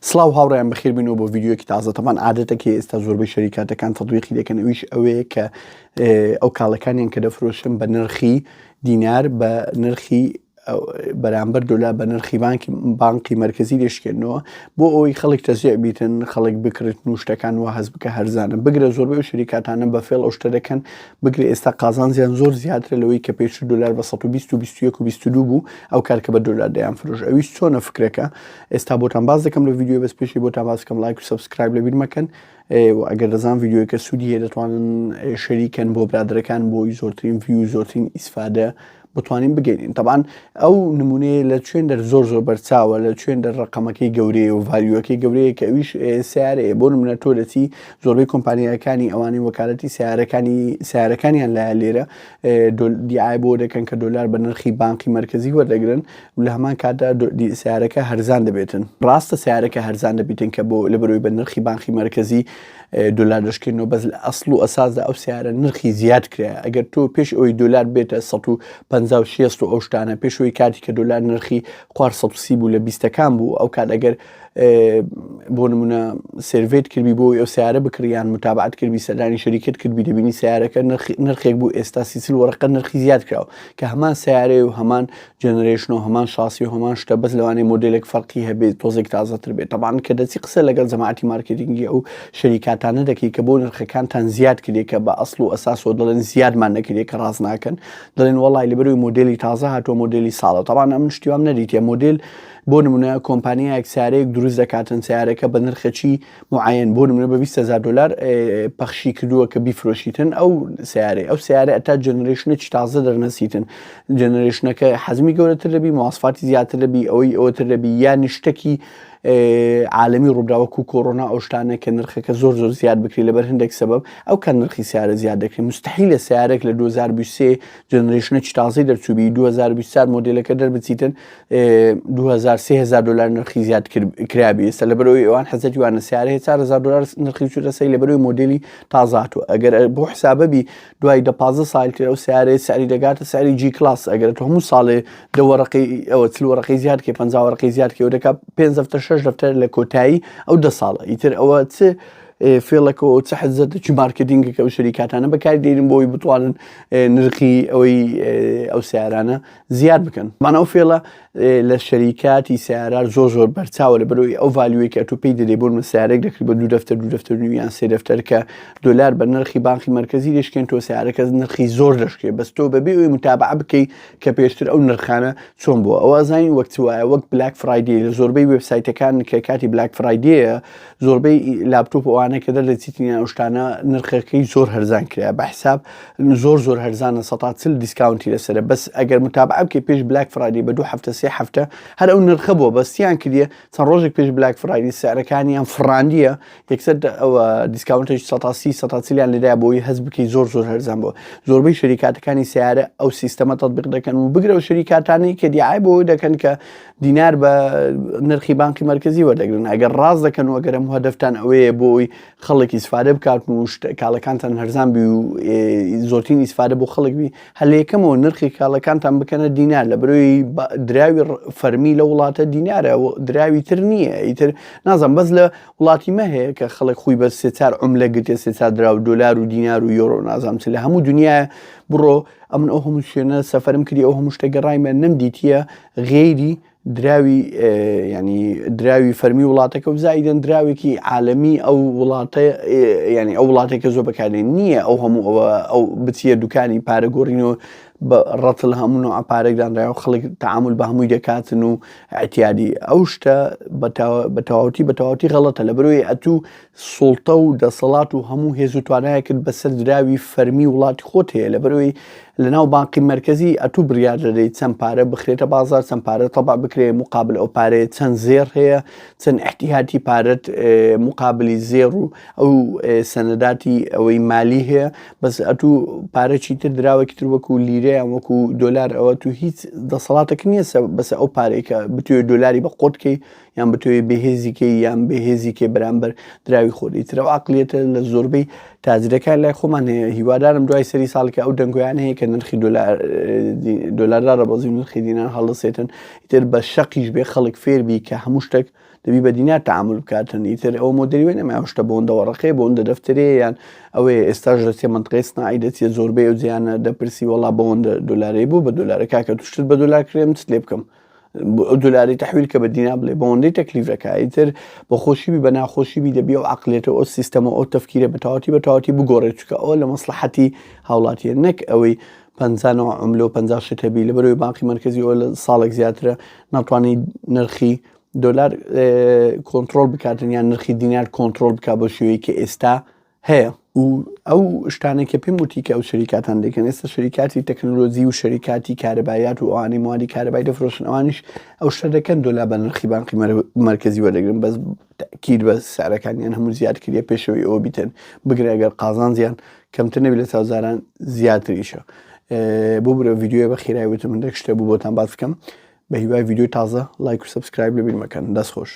سڵاو هاوڕێیان بەخێر بینەوە بۆ ڤیدیۆکی تازە. تەمان عادەتەکە ئێستا زۆربەی شەریکاتەکان تەطبیقی دەکەن، ئەویش ئەوەیە کە ئەو کاڵەکانیان کە دەفرۆشن بە نرخی دینار بە نرخی بەرامبەر دۆلار بە نرخی بانکی مرکزی دەشکێنەوە بۆ ئەوەی خەڵک تەزیع بیتن، خەڵک بکرێت و شتەکان و هەز بکە هەرزانە بگرە. زۆربەی ئەو شەریکاتانە بە فێڵ ئەو شتە دەکەن بگرێ. ئێستا قازانجیان زۆر زیاترە لەوەی کە پێش دلار بە 120 و 21 و 22 بوو ئەو کارکە بە دۆلار دەیان فرۆش. ئەویش چۆنە فکرەکە ئێستا بۆتان باز دەکەم لە ڤیدیۆ بەس پێشی بۆتان باز دەکەم لایک و سەبسکرایب لەبیر مەکەن و ئەگەر دەزان ڤیدیۆیەکە سوودی هەیە دەتوانن شەریکەن بۆ برادەرەکان بۆی زۆرترین ڤیو زۆرترین ئیسفادە بتوانین بگەینین. طبعاً ئەو نمونەیە لە چێن دەر زۆر بەرچاوە، لە چێن دەر ڕقەمەکەی گەورەیە و ڤالیوەکەی گەورەیە کە ئەویش سیارەیە. بۆ نمونە تۆ دەچی زۆربەی کۆمپانیەکانی ئەوانی وەکالەتی سیارەکانیان لایە لێرە دیعای بۆ دەکەن کە دۆلار بە نرخی بانکی مرکزی وەردەگرن و لە هەمان کاتدا سیارەکە هەرزان دەبێتن. ڕاستە سیارەکە هەرزان دەبێتن کە بۆ لەبەرەوەی بە نرخی بانکی مرکزی دۆلار دەشکێنەوە، بەس لە ئەسڵ و ئەساسدا ئەو سیارە نرخی زیاد کرایە. ئەگەر تۆ پێش ئەوەی دۆلار بێتە 150 و ئەو شتانە، پێش ئەوەی کاتی کە دۆلار نرخی 430 بوو لە 20ەکان بوو، ئەو کات ئەگەر بۆ نمونە سێرڤێت کردی بۆ ئەو سیارە بکریان متابعەت کردی سەردانی شەریکەت کردبی دەبینی سیارەکە نرخێک بوو ئێستا 30 وەرەقە نرخی زیاد کراوە کە هەمان سیارەیە و هەمان جەنەرێشن و هەمان شاسی و هەمان شتە، بەس لەوانەیە مۆدێلێک فەرقی هەبێت تۆزێک تازەتر بێت. طبعاً کە دەچی قسە لەگەڵ جەماعەتی مارکتینگی ئەو شەریکاتانە دەکەی کە بۆ نرخەکانتان زیاد کردێت کە بە ئەسڵ و ئەساسەوە دەڵێن زیادمان نەکردێت کە ڕاست ناکەن، دەڵێن وەڵای لەبەرەوەی مۆدێلی تازە هاتووە مۆدێلی ساڵە. طبعاً ئەم شتیوام نەدیتە مۆدێل بۆ نمونە کۆمپانیایەک سیارەیەک دروست دەکاتن، سیارەکە بە نرخەکی معەن بۆ نمونە بە 20,000 دلار پەخشی کردووە کە بیفرۆشیتن ئەو سیارە ئەتا جەنەرێشنێکی تازە دەرنەسیتن، جەنەرێشنەکە حەزمی گەورەتر دەبی، مواصفاتی زیاتر دەبی، ئەوەی ئەوەتر دەبی، یان شتێکی عالمی ڕووداوەکو کۆڕۆنا ئەو شتانە کە نرخەکە زۆر زیاد بکری لەبەر هەندێک سەبەب ئەو کە نرخی سیارە زیاد دەکرێت. مستحیلە سیارێک لە 2023 جەنەرێشنێکی تازەی دەرچووبی 2024 مۆدێلەکە دەربچیتن 2000-3000 دلار نرخی زیاد کرابی. ئێستا لەبەرەوەی ئەوان حەزەتی وانە سیارەیە 4000 دلار نرخی چوتەسەی لەبەرەوەی مۆدێلی تازاتوە. ئەگەر بۆ حسابەبی دوای 15 ساڵتر ئەو سیارەیە سعری دەگاتە سعری جی کلاس. ئەگەر تۆ هەموو ساڵێ 10 وەرەقەی ئەوە 40 وەرەقەی زیاد کە 50 وەرەقەی زیاد کە ئەو دەکات 5 دەفتەر لە کۆتایی ئەو 10 ساڵە. ئیتر ئەوە چ فێڵەکەەوە چه حەزت چ مارکتینگەکە و شەریکاتانە بەکاری دێنن بۆی بتوانن نرخی ئەوەی ئەو سیارانە زیاد بکەن. مانە ئەو فێڵە لە شەریکاتی سیارە زۆر بەرچاوە لەبەرەوەی ئەو ڤالیوەیە تو پێی دەدەی بۆ سیارێک دەکری بە 2 دەفتەر یان 3 دەفتەر کە دۆلار بە نرخی بانکی مرکزی دەشکێن، تۆ سیارەکە نرخی زۆر دەشکێ، بەس تۆ بەبێ ئەوی متابعە بکەی کە پێشتر ئەو نرخانە چۆن بووە. ئەوە زانین وەک وایە وەک بلاک فرایدێ لە زۆربەی وێبسایتەکان کە کاتی بلاک فرایدێە زۆربەی لاپتۆپ ئەوانە کە دەرچیتنیان ئەو شتانە نرخەکەی زۆر هەرزان کرا بە حساب زۆر هەرزانە 140 دیسکاونتی لەسرە. بەس ئەگەر متابعە بکەی پێش بلاک فرایدێ بە 2 هەفتە 3 هەفتە هەر ئەو نرخە بووە، بەستیان کردیە چەند ڕۆژێک پێش بلاک فرایدی سیارەکانیان فڕاندیە یەکسەر ئەوە دیسکاونتێکی 130 لێدایە بۆی هەز بکەی زۆر هەرزان بووە. زۆربەی شەریکاتەکانی سیارە ئەو سیستەمە تەطبیق دەکەن و بگرە و شەریکاتانی کە دیعای بۆ دەکەن کە دینار بە نرخی بانکی مرکزی وەردەگرن. ئەگەر ڕاست دەکەن و ئەگەر هەموو هەدەفتان ئەوەیە بۆی خەڵک ئیسفادە بکاتن و کاڵەکانتان هەرزان بی و زۆرترین ئیسفادە بۆ خەڵک بی، هەل یەکەمەوە نرخی کاڵەکانتان بکەنە دینار لەبەرەوەی دراوی فەرمی لە وڵاتە دینارە دراوی تر نییە. ئیتر نازانم بەس لە وڵاتی مە هەیە کە خەڵک خۆی بە 3 عوملە گرتێ 3 درا و دۆلار و دینار و یۆرۆ نازانم چ لە هەموو دنیاە بڕۆ ئەمن ئەو هەموو شوێنە سەفەرم کردی ئەو هەموو شتە گەڕایمە نەمدیتیە غێری دراوی ینی دراوی فەرمی وڵاتەکە و زایدەن دراوێکی عالەمی ئەو وڵاتە ینی ئەو وڵاتێکە زۆر بەکارێن نییە ئەو هەموو ئەو بچیە دوکانی پارە گۆڕینەوە بە ڕەتڵ هەموو نوع پارێکدانرا و خەڵک تەعامل بە هەمووی دەکاتن و ئەتیادی ئەو شتە بە تەواوەتی غەڵەتە. لەبەرەوەی ئەتوو سوڵتە و دەسەڵات و هەموو هێز و توانایە کرد بەسەر دراوی فەرمی وڵاتی خۆت هەیە. لەبەرەوەی لەناو بانکی مرکزی ئەتوو بڕیار دەدەیت چەند پارە بخرێتە بازار، چەند پارە تەبع بکرێت مقابل ئەو پارەیە، چەند زێر هەیە، چەند احتیاتی پارەت مقابلی زێر و ئەو سەنەداتی ئەوەی مالی هەیە. بەس ئەتوو پارەی تر دراوەکی تر وەکو لیرە یان وەکو دۆلار ئەوە تو هیچ دەسەڵاتێک نییە بەس ئەو پارێکە بتوێت دۆلاری بە قۆتکەی یان بتوێت بەهێزیکەی یان بەهێزیکێ بەرامبەر دراوی خۆری. ترەوە عقلێتە لە زۆربەی تاجرەکان لای خۆمان هەیە. هیوادارم دوای سەری ساڵکە ئەو دەنگۆیان هەیە کە نرخی دۆلاردا ڕەبەزی نرخی دینار هەڵدەسێتن، ئیتر بە شەقیش بێ خەڵک فێر بی کە هەموو شتێک دەبی بە دینار تعامل بکاتن ئیتر ئەو مۆدەری نەما شتە بۆندە وەڕقەیە بۆندە دەفتەرەیان ئەوێ ئێستاژ دەچێ منطقەی سناعی دەچێت زۆربەی ئەو جیانە دەپرسی وەڵا بەوەندە دۆلارەی بوو بە دۆلارەکە کە توشتت بە دۆلار کرێم چ لێ بکەم ئەو دۆلاری تەحویل کە بە دینا بڵێ بەوەندەی تەکلیفەکە ئیتر بە خۆشیبی بە ناخۆشیبی دەبی ئەو عەقلێتە ئەو سیستەمە ئەو تەفکیرە بەتەواتی بگۆڕێت چکە ئەوە لە مەسلحەتی هاوڵاتیە نەک ئەوەی 50 عملە و 50 شت هەبی لەبەرەوەی بانقی مرکزی ئەوە لە ساڵێک زیاترە ناتوانانی نرخی دۆلار کۆنتترۆل بکاتن یان نرخی دینار کۆنتترۆل بک بە شێوەیە کە ئێستا هەیە و ئەو شتانێککە پێم وتی کە ئەو شەریکاتان دەکەن ئێستا شەریکاتی تەکنۆلۆژی و شەریکاتی کارەبایات و ئەوانەی موادی کارەبای دەفرۆشن ئەوانیش ئەو شتە دەکەن دۆلار بە نرخی بانقی مرکزی وەردەگرن بەس تاکید بە سعرەکانیان هەموو زیادکردە پێشەوەی ئەوە بیتن بگرێ ئەگەر قازان زیان کەمتر نەبی لە سازاران زیاتریشە بۆ برە ڤیددیوە بە خێرایی وتم هەندێک شتە بوو بۆتان باز بکەم بە هیوای ڤیددیۆی تازە لایک و سبسکرایب لەبیر مەکەن دەست خۆش.